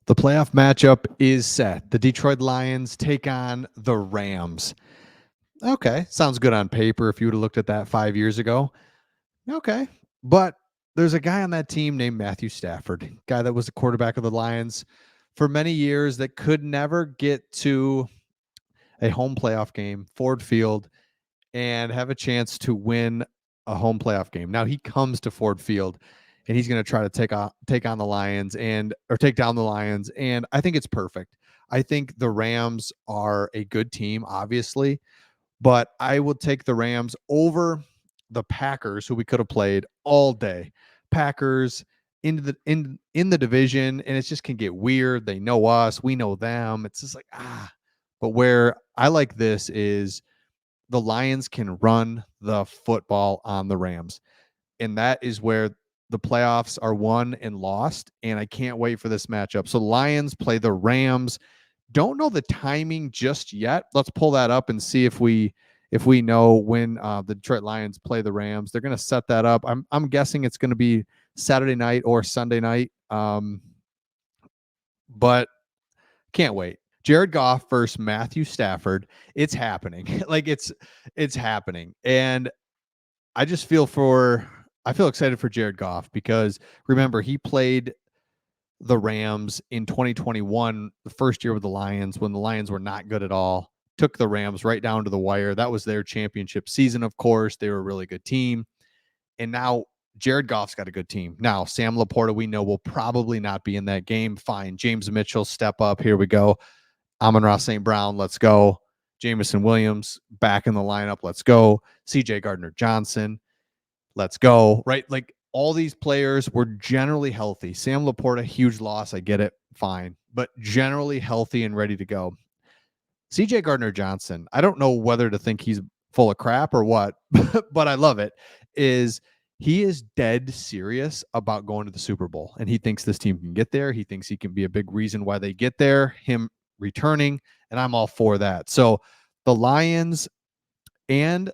The playoff matchup is set. The Detroit Lions take on the Rams. Okay, sounds good on paper if you would have looked at that 5 years ago. Okay, but there's a guy on that team named Matthew Stafford, guy that was the quarterback of the Lions for many years that could never get to a home playoff game, Ford Field, and have a chance to win a home playoff game. Now he comes to Ford Field and he's going to try to take on the Lions or take down the Lions, and I think it's perfect. I think the Rams are a good team, obviously, but I would take the Rams over the Packers, who we could have played all day. Packers in the division, and it just can get weird. They know us, we know them. It's just like But where I like this is the Lions can run the football on the Rams. And that is where the playoffs are won and lost. And I can't wait for this matchup. So Lions play the Rams. Don't know the timing just yet. Let's pull that up and see if we know when the Detroit Lions play the Rams. They're going to set that up. I'm guessing it's going to be Saturday night or Sunday night. But can't wait. Jared Goff versus Matthew Stafford. It's happening. Like it's happening. And I feel excited for Jared Goff because remember he played the Rams in 2021, the first year with the Lions, when the Lions were not good at all. Took the Rams right down to the wire. That was their championship season, of course. They were a really good team. And now Jared Goff's got a good team. Now, Sam Laporta, we know, will probably not be in that game. Fine. James Mitchell, step up. Here we go. Amon-Ra St. Brown, let's go. Jameson Williams back in the lineup, let's go. CJ Gardner-Johnson, let's go. Right? Like all these players were generally healthy. Sam Laporta, huge loss. I get it. Fine. But generally healthy and ready to go. CJ Gardner-Johnson, I don't know whether to think he's full of crap or what, but I love it, is he is dead serious about going to the Super Bowl. And he thinks this team can get there. He thinks he can be a big reason why they get there, him returning, and I'm all for that. So the Lions and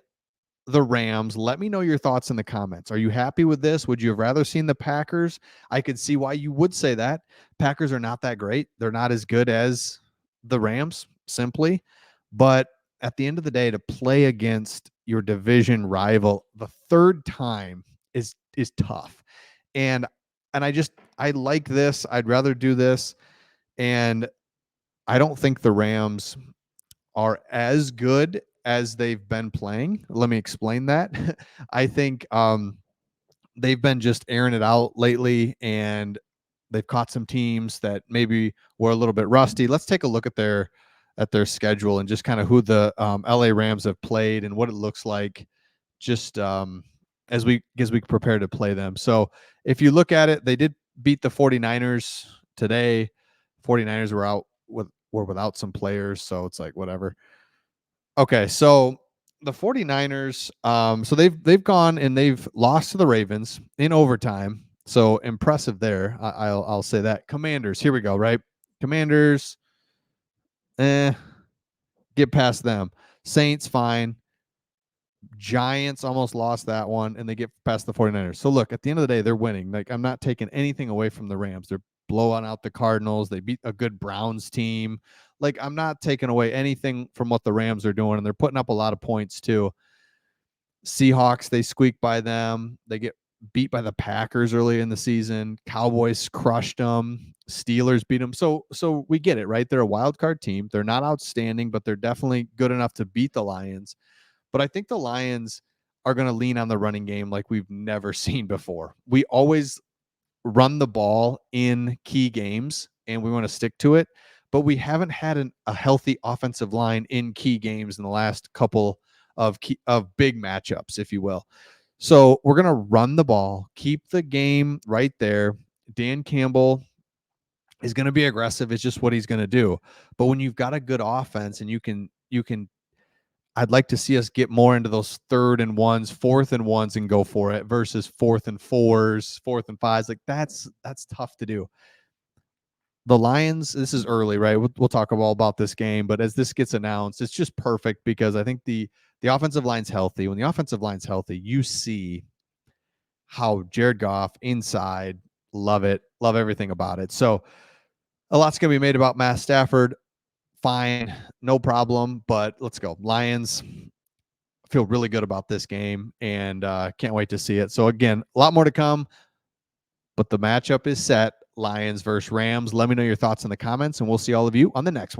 the Rams, let me know your thoughts in the comments. Are you happy with this? Would you have rather seen the Packers? I could see why you would say that. Packers are not that great. They're not as good as the Rams, simply. But at the end of the day, to play against your division rival the third time is tough. And I like this. I'd rather do this. And I don't think the Rams are as good as they've been playing. Let me explain that. I think they've been just airing it out lately, and they've caught some teams that maybe were a little bit rusty. Let's take a look at their schedule and just kind of who the LA Rams have played and what it looks like just as we prepare to play them. So if you look at it, they did beat the 49ers today. 49ers were without some players, so it's like whatever. Okay, so the 49ers, so they've gone and they've lost to the Ravens in overtime. So impressive there. I'll say that. Commanders, here we go, right? Commanders, eh, get past them. Saints, fine. Giants almost lost that one, and they get past the 49ers. So look, at the end of the day, they're winning. Like, I'm not taking anything away from the Rams. They're blowing out the Cardinals. They beat a good Browns team. Like, I'm not taking away anything from what the Rams are doing, and they're putting up a lot of points too. Seahawks, they squeak by them. They get beat by the Packers early in the season. Cowboys crushed them. Steelers beat them. So we get it, right? They're a wild card team. They're not outstanding, but they're definitely good enough to beat the Lions. But I think the Lions are going to lean on the running game like we've never seen before. We always run the ball in key games, and we want to stick to it. But we haven't had a healthy offensive line in key games in the last couple of big matchups, if you will. So we're going to run the ball, keep the game right there. Dan Campbell is going to be aggressive. It's just what he's going to do. But when you've got a good offense and you can I'd like to see us get more into those 3rd and 1s, 4th and 1s and go for it versus 4th and 4s, 4th and 5s. Like that's tough to do. The Lions, this is early, right? We'll talk all about this game, but as this gets announced, it's just perfect because I think the offensive line's healthy. When the offensive line's healthy, you see how Jared Goff inside, love it, love everything about it. So A lot's going to be made about Matt Stafford. Fine, no problem. But let's go. Lions. Feel really good about this game and can't wait to see it. So again, a lot more to come, but the matchup is set. Lions versus Rams. Let me know your thoughts in the comments, and we'll see all of you on the next one.